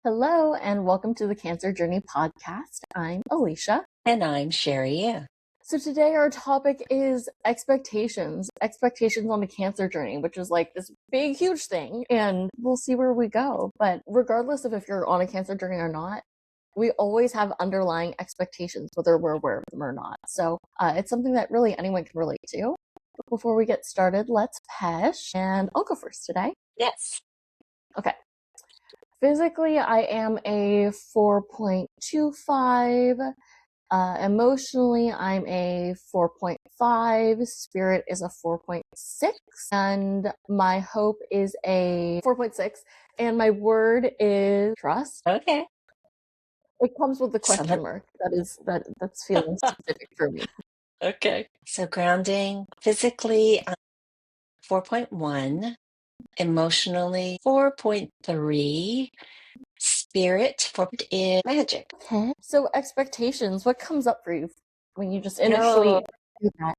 Hello, and welcome to the Cancer Journey podcast. I'm Alicia. And I'm Shariann. So today our topic is expectations on the cancer journey, which is like this big, huge thing, and we'll see where we go. But regardless of if you're on a cancer journey or not, we always have underlying expectations, whether we're aware of them or not. So it's something that really anyone can relate to. But before we get started, let's pesh, and I'll go first today. Yes. Okay. Physically, I am a 4.25. Emotionally, I'm a 4.5. Spirit is a 4.6. And my hope is a 4.6. And my word is trust. Okay. It comes with the question mark. That's feeling specific for me. Okay. So grounding, physically, 4.1. Emotionally, 4.3. Spirit, 4 is magic. Okay. So expectations, what comes up for you when you just initially do that?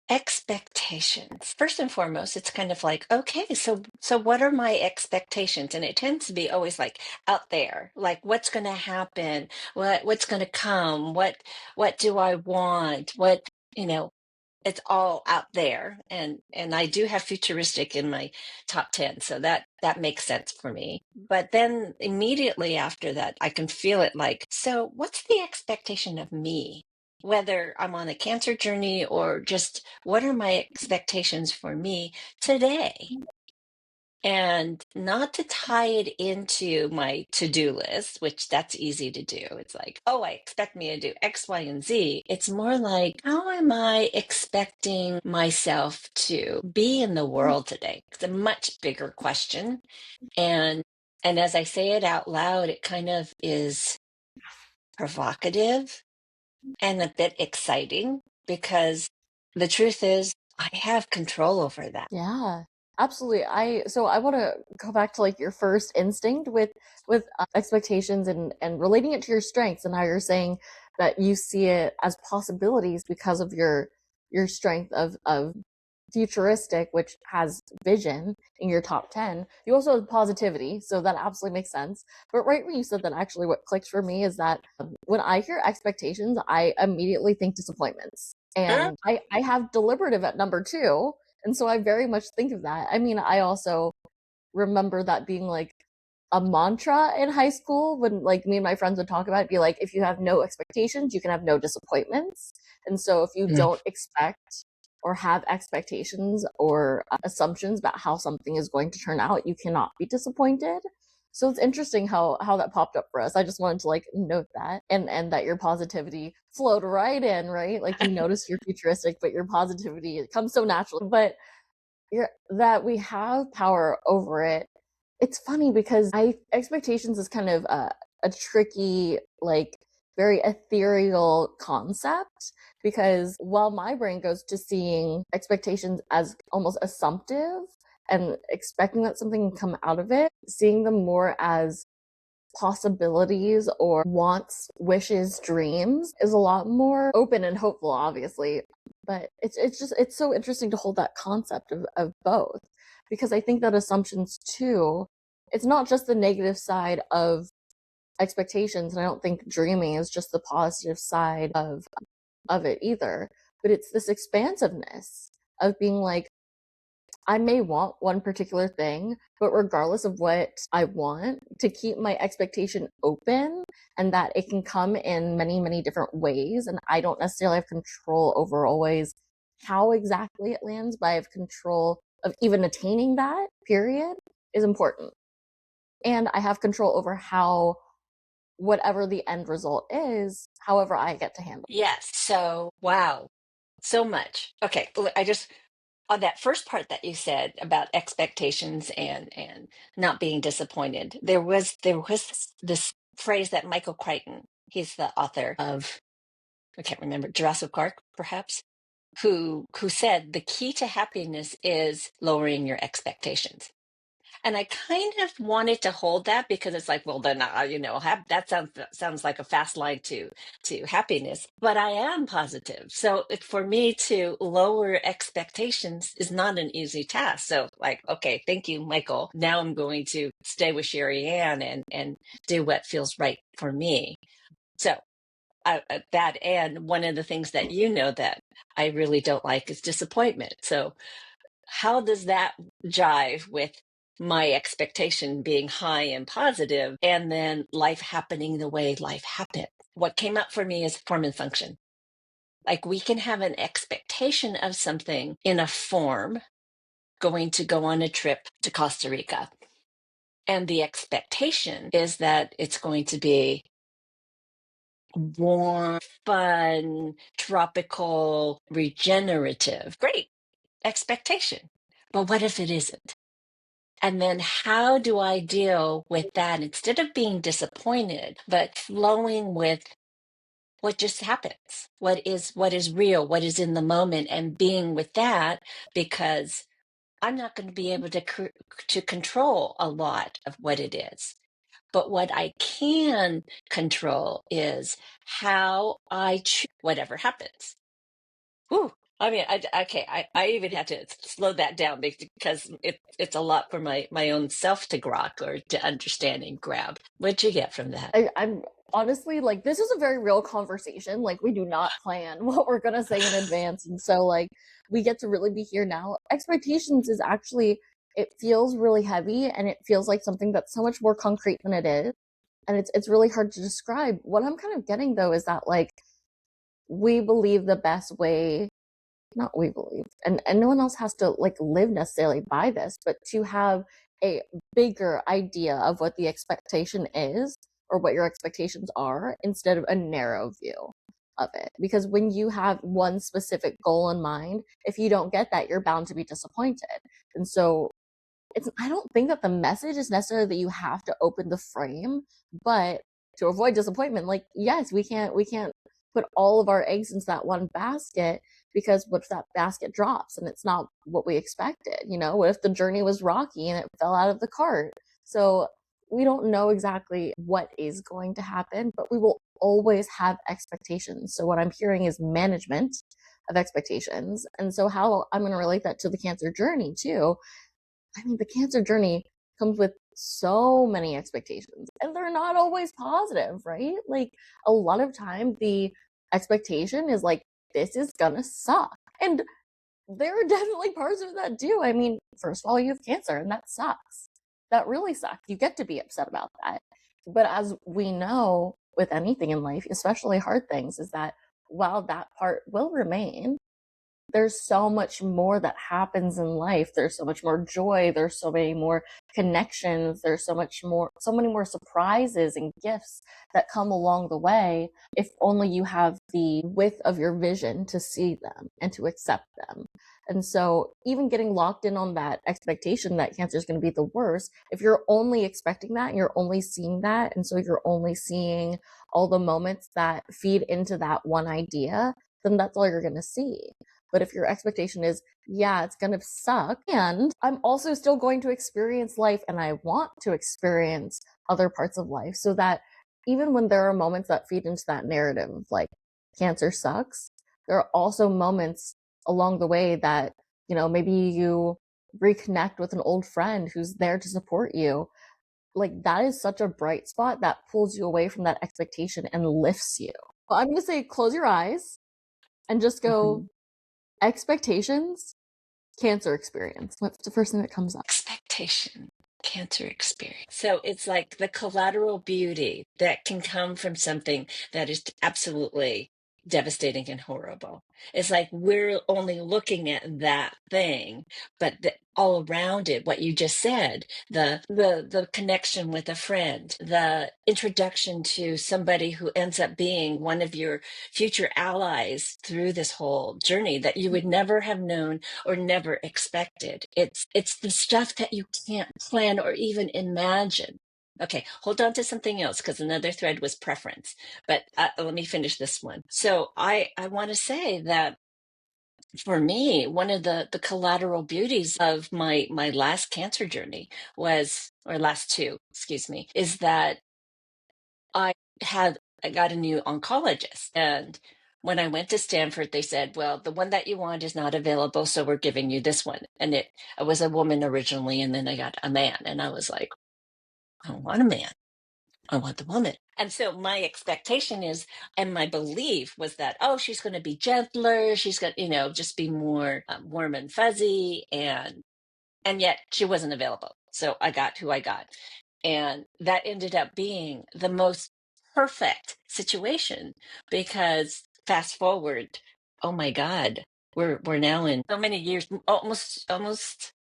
Expectations. First and foremost, it's kind of like, okay, so what are my expectations? And it tends to be always like out there, like what's going to happen, what's going to come, what do I want, it's all out there. And I do have futuristic in my top 10, so that makes sense for me. But then immediately after that, I can feel it like, so what's the expectation of me? Whether I'm on a cancer journey or just what are my expectations for me today? And not to tie it into my to-do list, which that's easy to do. It's like, oh, I expect me to do X, Y, and Z. It's more like, how am I expecting myself to be in the world today? It's a much bigger question. And as I say it out loud, it kind of is provocative and a bit exciting because the truth is I have control over that. Yeah, absolutely. So I want to go back to like your first instinct with expectations and relating it to your strengths and how you're saying that you see it as possibilities because of your strength of futuristic, which has vision in your top 10. You also have positivity, so that absolutely makes sense. But right when you said that, actually what clicked for me is that when I hear expectations, I immediately think disappointments. And I have deliberative at number 2. And so I very much think of that. I mean, I also remember that being like a mantra in high school when like me and my friends would talk about it, be like, if you have no expectations, you can have no disappointments. And so if you don't expect or have expectations or assumptions about how something is going to turn out, you cannot be disappointed. So it's interesting how that popped up for us. I just wanted to like note that and that your positivity flowed right in, right? Like you notice you're futuristic, but your positivity, it comes so naturally. But that we have power over it. It's funny because expectations is kind of a tricky, like very ethereal concept, because while my brain goes to seeing expectations as almost assumptive and expecting that something can come out of it, seeing them more as possibilities or wants, wishes, dreams is a lot more open and hopeful, obviously. But it's so interesting to hold that concept of both, because I think that assumptions too, it's not just the negative side of expectations, and I don't think dreaming is just the positive side of it either, but it's this expansiveness of being like, I may want one particular thing, but regardless of what I want, to keep my expectation open and that it can come in many, many different ways. And I don't necessarily have control over always how exactly it lands, but I have control of even attaining that, period, is important. And I have control over how whatever the end result is, however I get to handle it. Yes. So, wow, so much. Okay. On that first part that you said about expectations and not being disappointed, there was this phrase that Michael Crichton, he's the author of, I can't remember, Jurassic Park, perhaps, who said the key to happiness is lowering your expectations. And I kind of wanted to hold that because it's like, well, then that sounds like a fast line to happiness. But I am positive, so for me to lower expectations is not an easy task. So, like, okay, thank you, Michael. Now I'm going to stay with Shariann and do what feels right for me. So. That and one of the things that that I really don't like is disappointment. So how does that jive with my expectation being high and positive and then life happening the way life happened? What came up for me is form and function. Like we can have an expectation of something in a form, going to go on a trip to Costa Rica. And the expectation is that it's going to be warm, fun, tropical, regenerative. Great expectation. But what if it isn't? And then how do I deal with that instead of being disappointed, but flowing with what just happens? What is real, what is in the moment, and being with that, because I'm not going to be able to control a lot of what it is. But what I can control is how I choose whatever happens. Whew. I mean, I even had to slow that down because it's a lot for my own self to grok or to understand and grab. What'd you get from that? I'm honestly like, this is a very real conversation. Like, we do not plan what we're gonna say in advance, and so like we get to really be here now. Expectations is actually, it feels really heavy, and it feels like something that's so much more concrete than it is, and it's really hard to describe. What I'm kind of getting though is that like we believe the best way, not we believe, and no one else has to like live necessarily by this, but to have a bigger idea of what the expectation is or what your expectations are instead of a narrow view of it. Because when you have one specific goal in mind, if you don't get that, you're bound to be disappointed. And so I don't think that the message is necessarily that you have to open the frame, but to avoid disappointment, like, yes, we can't put all of our eggs into that one basket, because what if that basket drops and it's not what we expected? What if the journey was rocky and it fell out of the cart? So we don't know exactly what is going to happen, but we will always have expectations. So what I'm hearing is management of expectations. And so how I'm going to relate that to the cancer journey too, I mean, the cancer journey comes with so many expectations, and they're not always positive, right? Like, a lot of time, the expectation is like, this is gonna suck. And there are definitely parts of that do. I mean, first of all, you have cancer, and that sucks. That really sucks. You get to be upset about that. But as we know with anything in life, especially hard things, is that while that part will remain, there's so much more that happens in life. There's so much more joy. There's so many more connections. There's so many more surprises and gifts that come along the way, if only you have the width of your vision to see them and to accept them. And so, even getting locked in on that expectation that cancer is going to be the worst, if you're only expecting that and you're only seeing that, and so you're only seeing all the moments that feed into that one idea, then that's all you're going to see. But if your expectation is, yeah, it's going to suck, and I'm also still going to experience life and I want to experience other parts of life, so that even when there are moments that feed into that narrative of like cancer sucks, there are also moments along the way that, maybe you reconnect with an old friend who's there to support you. Like, that is such a bright spot that pulls you away from that expectation and lifts you. Well, I'm going to say close your eyes and just go, Mhm. expectations, cancer experience. What's the first thing that comes up? Expectation, cancer experience. So it's like the collateral beauty that can come from something that is absolutely devastating and horrible. It's like we're only looking at that thing, but all around it, what you just said, the connection with a friend, the introduction to somebody who ends up being one of your future allies through this whole journey that you would never have known or never expected. It's the stuff that you can't plan or even imagine. Okay, hold on to something else because another thread was preference. But let me finish this one. So I want to say that For me, one of the collateral beauties of my last cancer journey was, or last two, excuse me, is that I I got a new oncologist. And when I went to Stanford, they said, well, the one that you want is not available, so we're giving you this one. And it was a woman originally, and then I got a man. And I was like, I don't want a man. I want the woman. And so my expectation is, and my belief was that, oh, she's going to be gentler. She's going to, just be more warm and fuzzy. And yet she wasn't available. So I got who I got. And that ended up being the most perfect situation because fast forward, oh my God, we're now in so many years, almost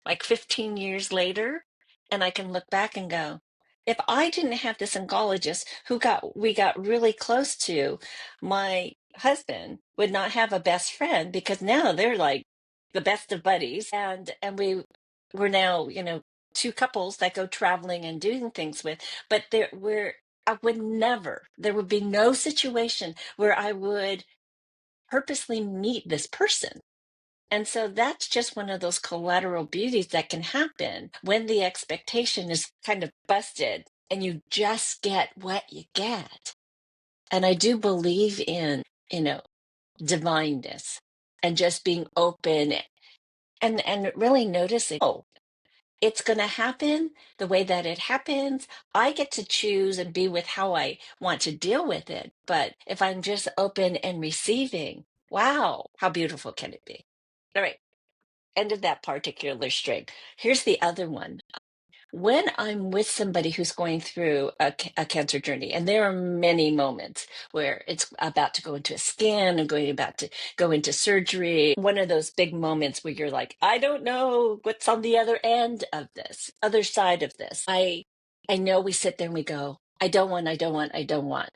like 15 years later, and I can look back and go, if I didn't have this oncologist we got really close to, my husband would not have a best friend because now they're like the best of buddies, and we're now, two couples that go traveling and doing things with, but there would be no situation where I would purposely meet this person. And so that's just one of those collateral beauties that can happen when the expectation is kind of busted and you just get what you get. And I do believe in, divineness and just being open and really noticing, oh, it's going to happen the way that it happens. I get to choose and be with how I want to deal with it. But if I'm just open and receiving, wow, how beautiful can it be? All right. End of that particular string. Here's the other one. When I'm with somebody who's going through a cancer journey, and there are many moments where it's about to go into a scan and about to go into surgery, one of those big moments where you're like, I don't know what's on the other end of this, other side of this. I know we sit there and we go, I don't want, I don't want, I don't want.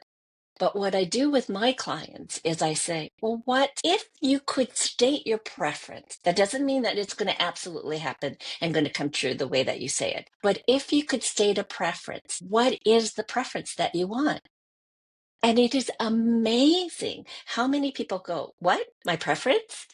But what I do with my clients is I say, well, what if you could state your preference? That doesn't mean that it's going to absolutely happen and going to come true the way that you say it. But if you could state a preference, what is the preference that you want? And it is amazing how many people go, what? My preference?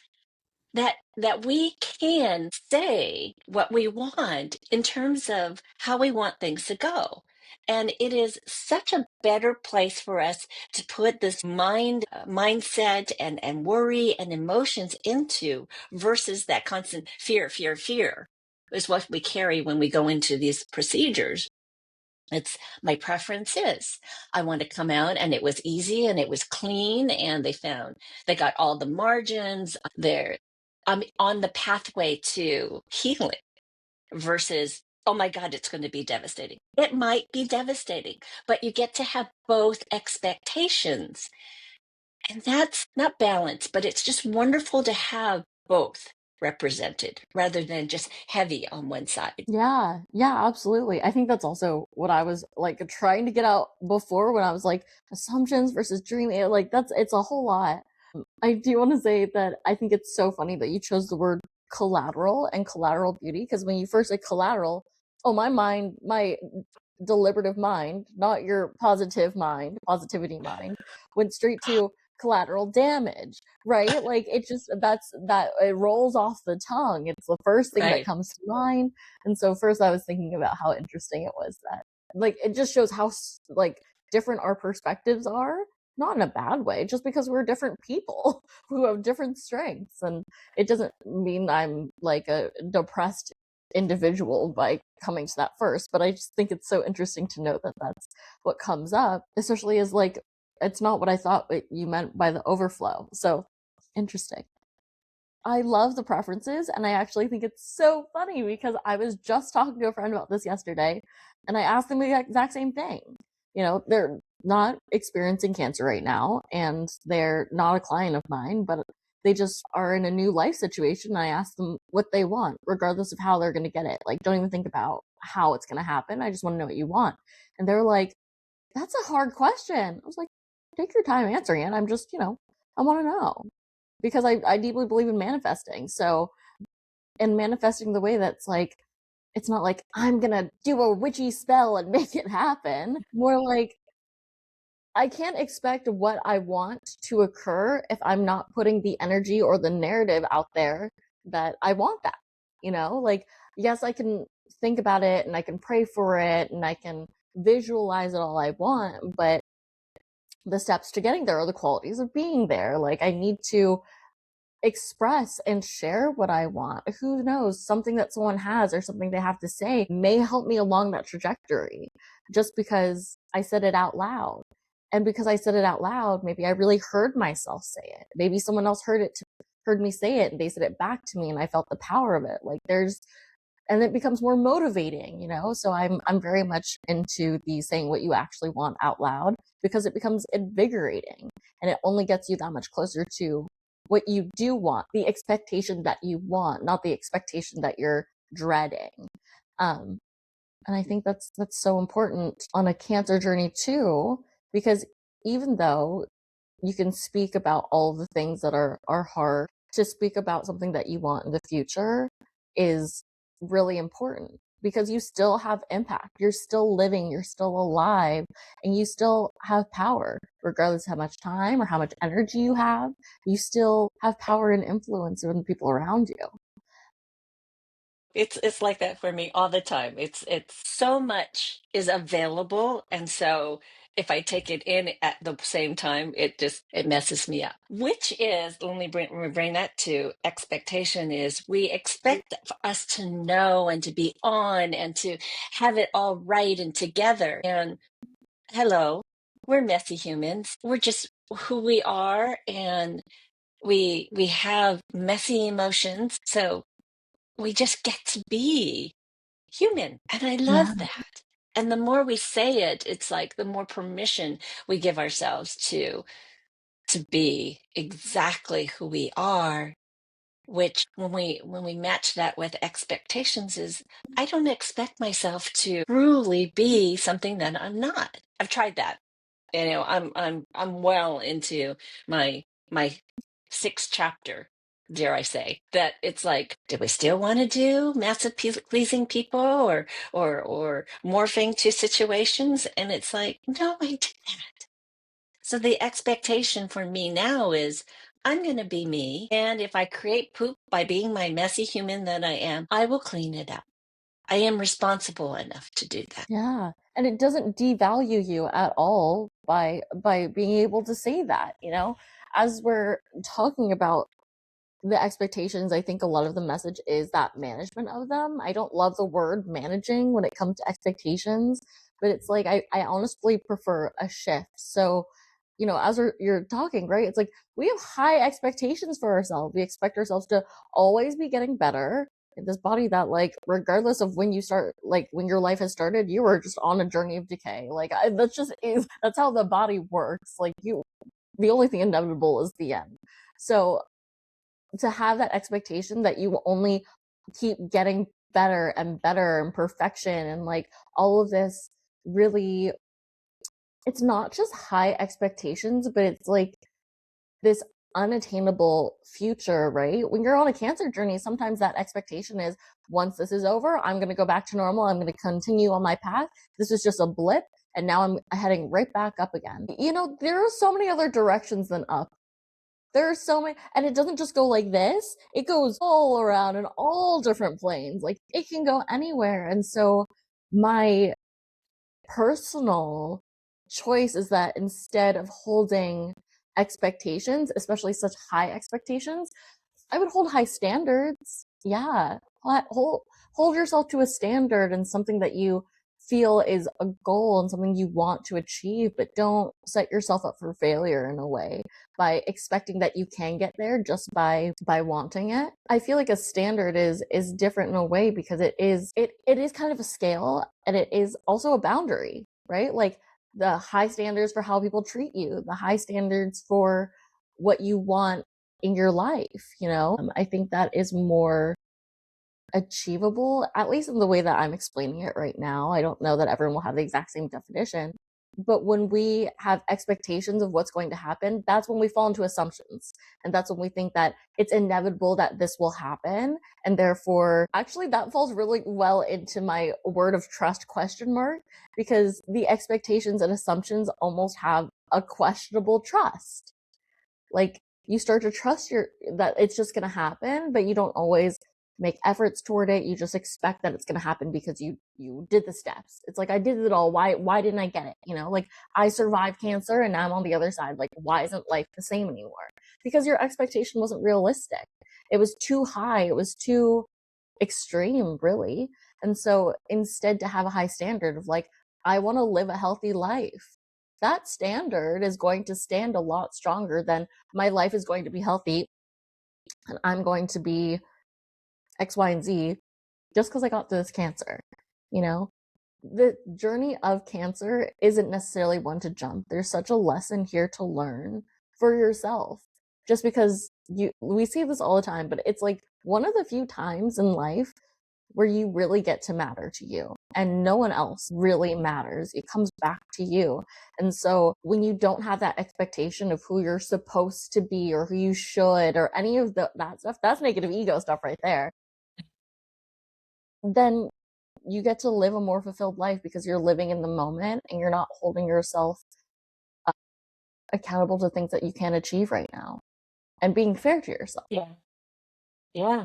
That we can say what we want in terms of how we want things to go. And it is such a better place for us to put this mindset and worry and emotions into versus that constant fear is what we carry when we go into these procedures. It's my preference is I want to come out and it was easy and it was clean and they got all the margins there. I'm on the pathway to healing versus, oh my God, it's going to be devastating. It might be devastating, but you get to have both expectations. And that's not balance, but it's just wonderful to have both represented rather than just heavy on one side. Yeah, yeah, absolutely. I think that's also what I was like trying to get out before when I was like assumptions versus dreaming. Like it's a whole lot. I do want to say that I think it's so funny that you chose the word collateral and collateral beauty because when you first say collateral, oh my deliberative mind, not your positivity mind, went straight to collateral damage, right? Like it just that it rolls off the tongue. It's the first thing that Right. comes to mind. And so first I was thinking about how interesting it was that like it just shows how like different our perspectives are, not in a bad way, just because we're different people who have different strengths. And it doesn't mean I'm like a depressed individual by coming to that first, but I just think it's so interesting to note that that's what comes up, especially as like it's not what I thought you meant by the overflow. So interesting. I love the preferences, and I actually think it's so funny because I was just talking to a friend about this yesterday, and I asked them the exact same thing. You know, they're not experiencing cancer right now, and they're not a client of mine, but they just are in a new life situation. And I asked them what they want, regardless of how they're going to get it. Like, don't even think about how it's going to happen. I just want to know what you want. And they're like, that's a hard question. I was like, take your time answering it. I'm just, I want to know because I deeply believe in manifesting. So, and manifesting the way that's like, it's not like I'm going to do a witchy spell and make it happen. More like, I can't expect what I want to occur if I'm not putting the energy or the narrative out there that I want that. Like, yes, I can think about it and I can pray for it and I can visualize it all I want, but the steps to getting there are the qualities of being there. Like, I need to express and share what I want. Who knows? Something that someone has or something they have to say may help me along that trajectory just because I said it out loud. And because I said it out loud, maybe I really heard myself say it. Maybe someone else heard me say it and they said it back to me and I felt the power of it. Like, and it becomes more motivating. So I'm very much into the saying what you actually want out loud, because it becomes invigorating and it only gets you that much closer to what you do want, the expectation that you want, not the expectation that you're dreading. um and I think that's so important on a cancer journey too, because even though you can speak about all the things that are hard, to speak about something that you want in the future is really important, because you still have impact. You're still living, you're still alive, and you still have power. Regardless of how much time or how much energy you have, you still have power and influence on the people around you. It's like that for me all the time. It's so much is available, and so if I take it in at the same time, it messes me up. Which is, when we bring that to expectation, is we expect for us to know and to be on and to have it all right and together. And hello, we're messy humans. We're just who we are, and we have messy emotions. So we just get to be human. And I Yeah. love that. And the more we say it, it's like the more permission we give ourselves to be exactly who we are, which when we match that with expectations is, I don't expect myself to truly be something that I'm not. I've tried that. I'm well into my sixth chapter, dare I say, that it's like, do we still want to do massive pleasing people, or morphing to situations? And it's like, no, I did that. So the expectation for me now is, I'm going to be me, and if I create poop by being my messy human that I am, I will clean it up. I am responsible enough to do that. Yeah. And it doesn't devalue you at all by being able to say that. As we're talking about the expectations, I think a lot of the message is that management of them. I don't love the word managing when it comes to expectations, but it's like I honestly prefer a shift. So, as you're talking, right? It's like we have high expectations for ourselves. We expect ourselves to always be getting better in this body that, like, regardless of when you start, like when your life has started, you were just on a journey of decay. Like, that's just is that's how the body works. Like, the only thing inevitable is the end. So to have that expectation that you will only keep getting better and better and perfection and like all of this, really, it's not just high expectations, but it's like this unattainable future, right? When you're on a cancer journey, sometimes that expectation is, once this is over, I'm going to go back to normal. I'm going to continue on my path. This is just a blip. And now I'm heading right back up again. There are so many other directions than up. There are so many, and it doesn't just go like this. It goes all around in all different planes. Like, it can go anywhere. And so my personal choice is that instead of holding expectations, especially such high expectations, I would hold high standards. Yeah. Hold yourself to a standard and something that you feel is a goal and something you want to achieve, but don't set yourself up for failure in a way by expecting that you can get there just by wanting it. I feel like a standard is different in a way, because it is kind of a scale, and it is also a boundary, right? Like, the high standards for how people treat you, the high standards for what you want in your life. I think that is more achievable, at least in the way that I'm explaining it right now. I don't know that everyone will have the exact same definition, But when we have expectations of what's going to happen, that's when we fall into assumptions. And that's when we think that it's inevitable that this will happen. And therefore, actually, that falls really well into my word of trust question mark, because the expectations and assumptions almost have a questionable trust. Like, you start to trust that it's just going to happen, but you don't always make efforts toward it. You just expect that it's going to happen because you did the steps. It's like, I did it all. Why didn't I get it? Like, I survived cancer and now I'm on the other side. Like, why isn't life the same anymore? Because your expectation wasn't realistic. It was too high. It was too extreme, really. And so instead, to have a high standard of like, I want to live a healthy life, that standard is going to stand a lot stronger than my life is going to be healthy and I'm going to be X, Y, and Z just because I got through this cancer. You know, the journey of cancer isn't necessarily one to jump. There's such a lesson here to learn for yourself. Just because we see this all the time, but it's like one of the few times in life where you really get to matter to you and no one else really matters. It comes back to you. And so when you don't have that expectation of who you're supposed to be or who you should or any of that stuff, that's negative ego stuff right there. Then you get to live a more fulfilled life because you're living in the moment and you're not holding yourself accountable to things that you can't achieve right now and being fair to yourself. Yeah. Yeah.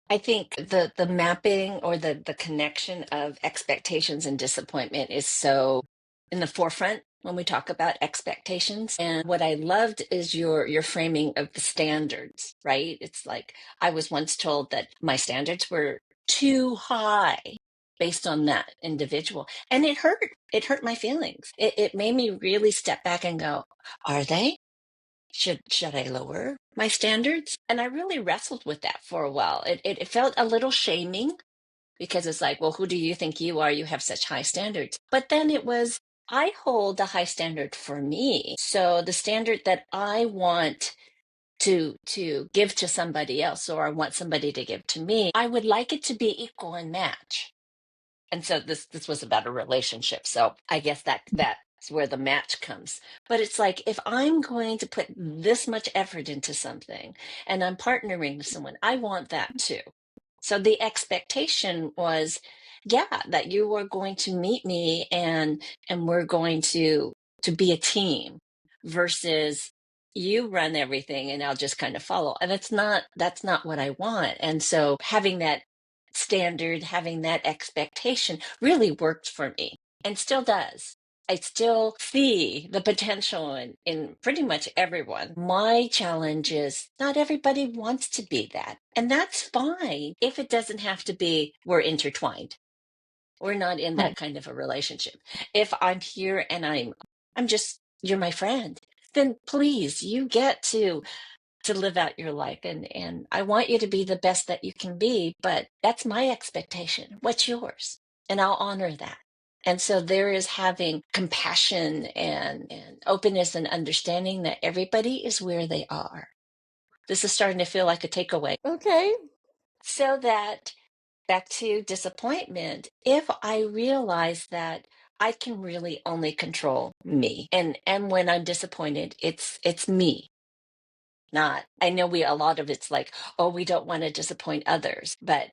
I think the mapping or the connection of expectations and disappointment is so in the forefront when we talk about expectations. And what I loved is your framing of the standards, right? It's like I was once told that my standards were too high based on that individual. And it hurt. It hurt my feelings. It made me really step back and go, are they? Should I lower my standards? And I really wrestled with that for a while. It felt a little shaming because it's like, well, who do you think you are? You have such high standards. But then it was, I hold a high standard for me. So the standard that I want to give to somebody else, or I want somebody to give to me, I would like it to be equal and match. And so this was about a relationship, so I guess that's where the match comes. But it's like, if I'm going to put this much effort into something and I'm partnering with someone, I want that too. So the expectation was, yeah, that you are going to meet me and we're going to be a team, versus you run everything and I'll just kind of follow. And that's not what I want. And so having that standard, having that expectation really worked for me and still does. I still see the potential in pretty much everyone. My challenge is not everybody wants to be that. And that's fine if it doesn't have to be we're intertwined. We're not in Right. that kind of a relationship. If I'm here and I'm just you're my friend, then please, you get to live out your life, and I want you to be the best that you can be, but that's my expectation. What's yours? And I'll honor that. And so there is having compassion and openness and understanding that everybody is where they are. This is starting to feel like a takeaway. Okay. So that back to disappointment, if I realize that I can really only control me, and when I'm disappointed, it's me. Not, I know a lot of it's like, oh, we don't want to disappoint others. But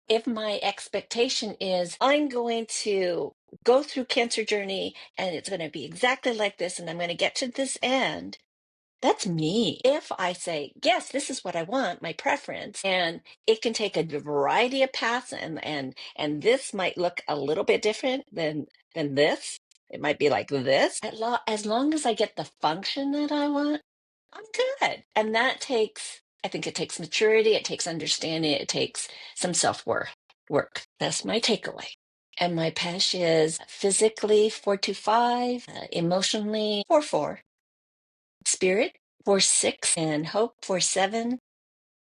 if my expectation is I'm going to go through cancer journey and it's going to be exactly like this and I'm going to get to this end, that's me. If I say, yes, this is what I want, my preference, and it can take a variety of paths, and this might look a little bit different than this. It might be like this. As long as I get the function that I want, I'm good. And I think it takes maturity, it takes understanding, it takes some self-worth work. That's my takeaway. And my PESH is physically 425, emotionally 44, spirit 46, and hope 47.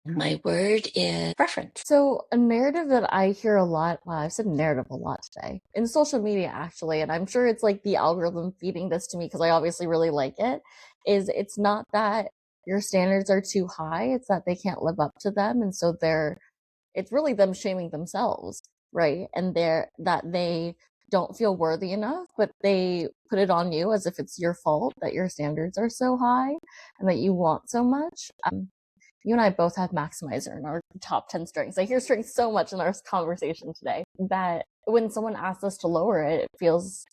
My word is preference. So, a narrative that I hear a lot, wow, I've said narrative a lot today in social media, actually, and I'm sure it's like the algorithm feeding this to me because I obviously really like it, is it's not that your standards are too high, it's that they can't live up to them. And so it's really them shaming themselves, right? And that they don't feel worthy enough, but they put it on you as if it's your fault that your standards are so high and that you want so much. You and I both have maximizer in our top 10 strengths. I hear strengths so much in our conversation today that when someone asks us to lower it, it feels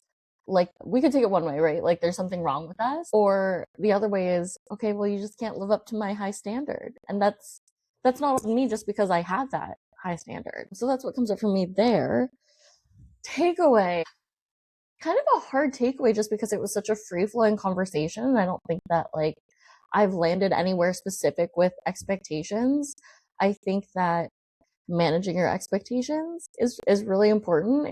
like we could take it one way, right? Like there's something wrong with us. Or the other way is, okay, well, you just can't live up to my high standard. And that's not me just because I have that high standard. So that's what comes up for me there. Takeaway. Kind of a hard takeaway just because it was such a free flowing conversation. I don't think that like I've landed anywhere specific with expectations. I think that managing your expectations is really important,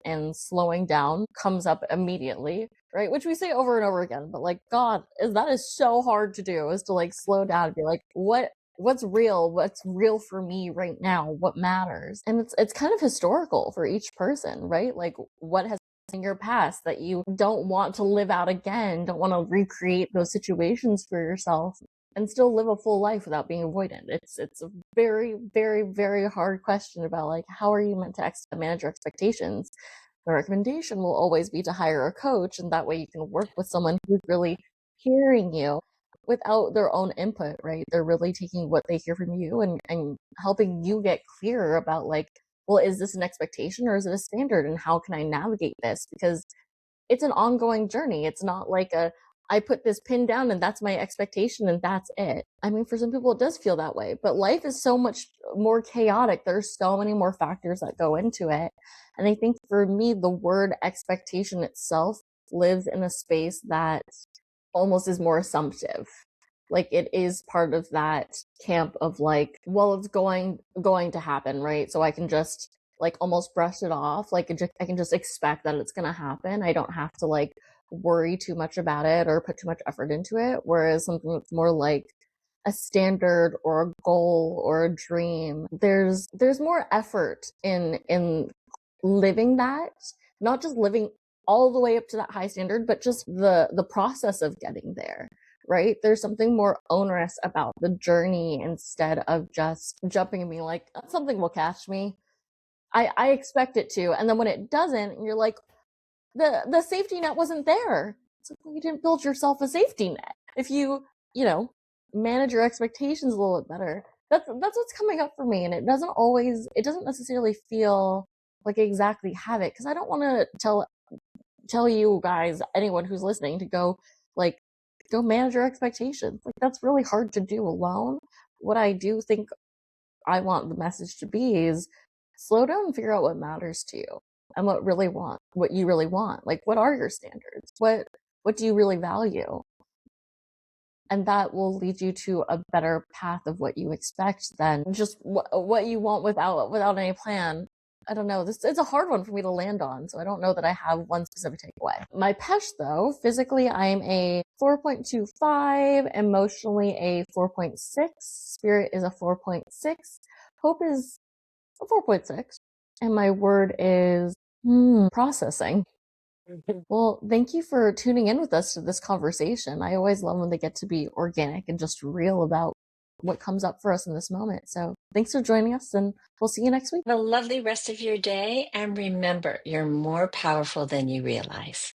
and slowing down comes up immediately, right? Which we say over and over again, but like God, that is so hard to do, is to like slow down and be like, what's real for me right now, what matters. And it's kind of historical for each person, right? Like what has in your past that you don't want to live out again, don't want to recreate those situations for yourself and still live a full life without being avoidant. It's a very, very, very hard question about like how are you meant to manage your expectations. The recommendation will always be to hire a coach, and that way you can work with someone who's really hearing you without their own input, right? They're really taking what they hear from you and helping you get clearer about like, well, is this an expectation or is it a standard, and how can I navigate this? Because it's an ongoing journey. It's not like I put this pin down and that's my expectation and that's it. I mean, for some people it does feel that way, but life is so much more chaotic. There's so many more factors that go into it. And I think for me, the word expectation itself lives in a space that almost is more assumptive. Like it is part of that camp of like, well, it's going to happen, right? So I can just like almost brush it off. Like I can just expect that it's going to happen. I don't have to like worry too much about it or put too much effort into it. Whereas something that's more like a standard or a goal or a dream, there's more effort in living that, not just living all the way up to that high standard, but just the process of getting there, right? There's something more onerous about the journey instead of just jumping and being like, something will catch me. I expect it to. And then when it doesn't, you're like, the safety net wasn't there. It's like, well, you didn't build yourself a safety net. If you know, manage your expectations a little bit better, that's what's coming up for me. And it doesn't necessarily feel like I exactly have it, because I don't want to tell you guys, anyone who's listening, to go manage your expectations. Like that's really hard to do alone. What I do think I want the message to be is slow down and figure out what matters to you and what you really want. Like what are your standards? What do you really value? And that will lead you to a better path of what you expect than just what you want without any plan. I don't know. It's a hard one for me to land on, so I don't know that I have one specific takeaway. My PESH, though, physically, I'm a 4.25, emotionally a 4.6, spirit is a 4.6, hope is a 4.6, and my word is processing. Well, thank you for tuning in with us to this conversation. I always love when they get to be organic and just real about what comes up for us in this moment. So thanks for joining us, and we'll see you next week. Have a lovely rest of your day. And remember, you're more powerful than you realize.